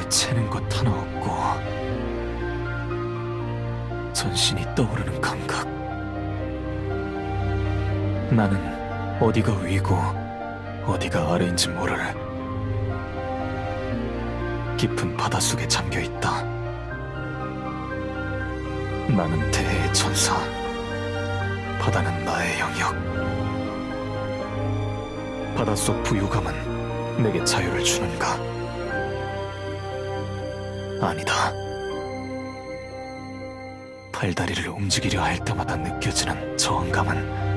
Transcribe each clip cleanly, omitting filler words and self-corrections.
채는 것 하나 없고 전신이 떠오르는 감각. 나는 어디가 위고 어디가 아래인지 모를 깊은 바닷속에 잠겨있다. 나는 대해의 천사, 바다는 나의 영역. 바닷속 부유감은 내게 자유를 주는가? 아니다. 팔다리를 움직이려 할 때마다 느껴지는 저항감은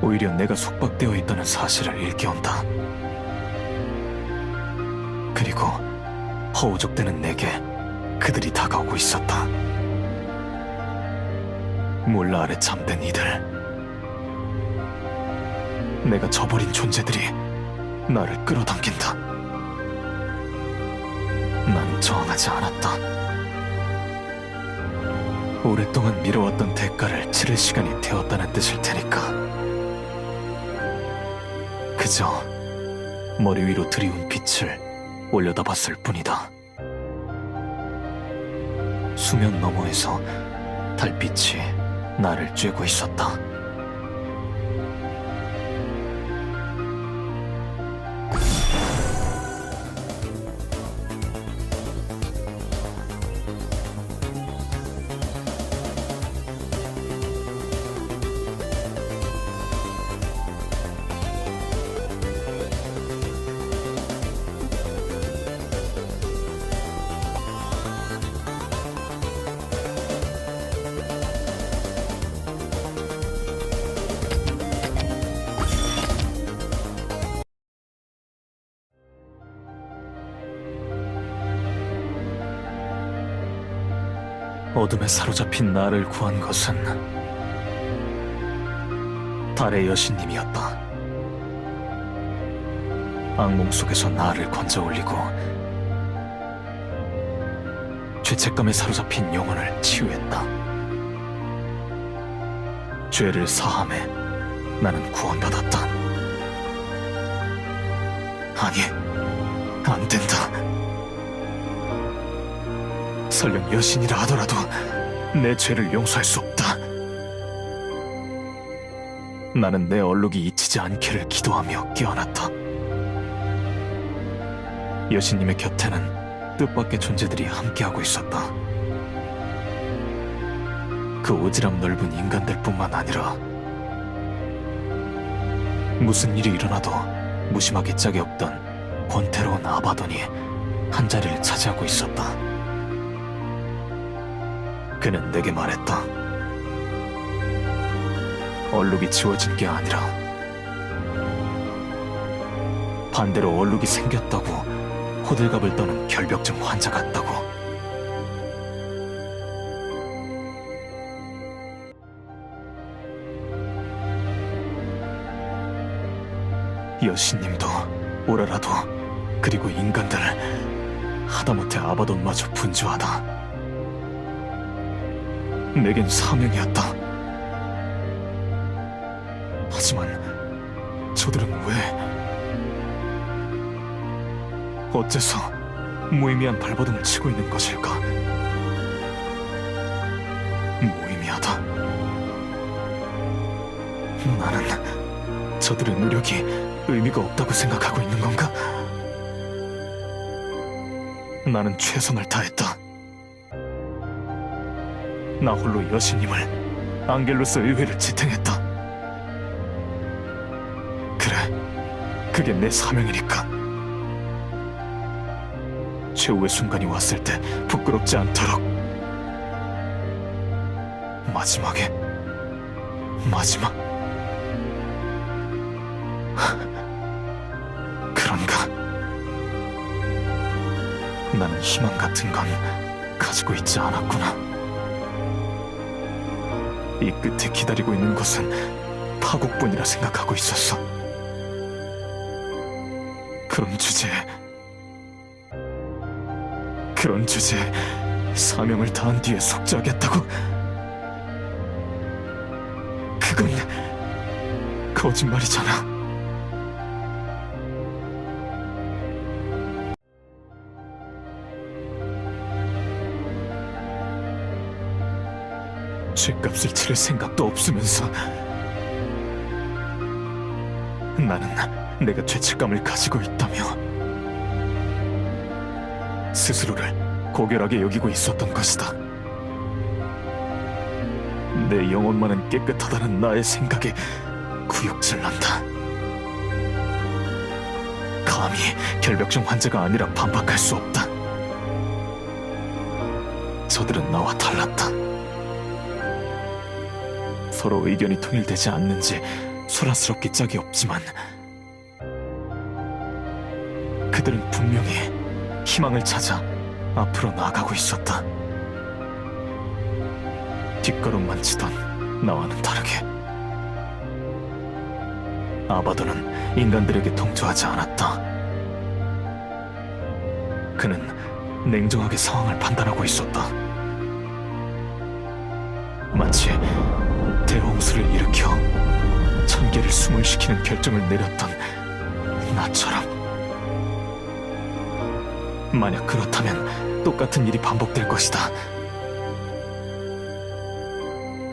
오히려 내가 속박되어 있다는 사실을 일깨운다. 그리고 허우적대는 내게 그들이 다가오고 있었다. 몰라 아래 잠든 이들. 내가 저버린 존재들이 나를 끌어당긴다. 나는 저항하지 않았다. 오랫동안 미뤄왔던 대가를 치를 시간이 되었다는 뜻일 테니까. 그저 머리 위로 들이운 빛을 올려다봤을 뿐이다. 수면 너머에서 달빛이 나를 쬐고 있었다. 어둠에 사로잡힌 나를 구한 것은 달의 여신님이었다. 악몽 속에서 나를 건져 올리고 죄책감에 사로잡힌 영혼을 치유했다. 죄를 사함에 나는 구원받았다. 아니, 안 된다. 설령 여신이라 하더라도 내 죄를 용서할 수 없다. 나는 내 얼룩이 잊히지 않기를 기도하며 깨어났다. 여신님의 곁에는 뜻밖의 존재들이 함께하고 있었다. 그 오지랖 넓은 인간들뿐만 아니라 무슨 일이 일어나도 무심하게 짝이 없던 권태로운 아바돈이 한자리를 차지하고 있었다. 그는 내게 말했다. 얼룩이 지워진 게 아니라 반대로 얼룩이 생겼다고 호들갑을 떠는 결벽증 환자 같다고. 여신님도 오라라도 그리고 인간들 하다못해 아바돈마저 분주하다. 내겐 사명이었다. 하지만 저들은 왜 어째서 무의미한 발버둥을 치고 있는 것일까? 무의미하다. 나는 저들의 노력이 의미가 없다고 생각하고 있는 건가? 나는 최선을 다했다. 나 홀로 여신님을, 앙겔로스 의회를 지탱했다. 그래, 그게 내 사명이니까. 최후의 순간이 왔을 때 부끄럽지 않도록. 마지막. 그런가? 나는 희망 같은 건 가지고 있지 않았구나. 이 끝에 기다리고 있는 것은 파국뿐이라 생각하고 있었어. 그런 주제에 사명을 다한 뒤에 속죄하겠다고? 그건 거짓말이잖아. 죗값을 치를 생각도 없으면서 나는 내가 죄책감을 가지고 있다며 스스로를 고결하게 여기고 있었던 것이다. 내 영혼만은 깨끗하다는 나의 생각에 구역질 난다. 감히 결벽증 환자가 아니라 반박할 수 없다. 저들은 나와 달랐다. 서로 의견이 통일되지 않는지 소란스럽기 짝이 없지만 그들은 분명히 희망을 찾아 앞으로 나아가고 있었다. 뒷걸음만 치던 나와는 다르게 아바도는 인간들에게 동조하지 않았다. 그는 냉정하게 상황을 판단하고 있었다. 마치 대홍수를 일으켜 천개를 수몰시키는 결정을 내렸던 나처럼. 만약 그렇다면 똑같은 일이 반복될 것이다.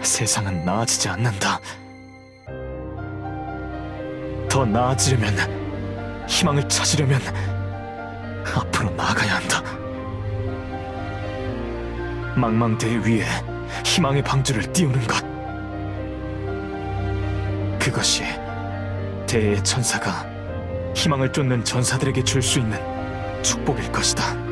세상은 나아지지 않는다. 더 나아지려면, 희망을 찾으려면 앞으로 나아가야 한다. 망망대해 위에 희망의 방주를 띄우는 것. 그것이 대의 천사가 희망을 쫓는 전사들에게 줄 수 있는 축복일 것이다.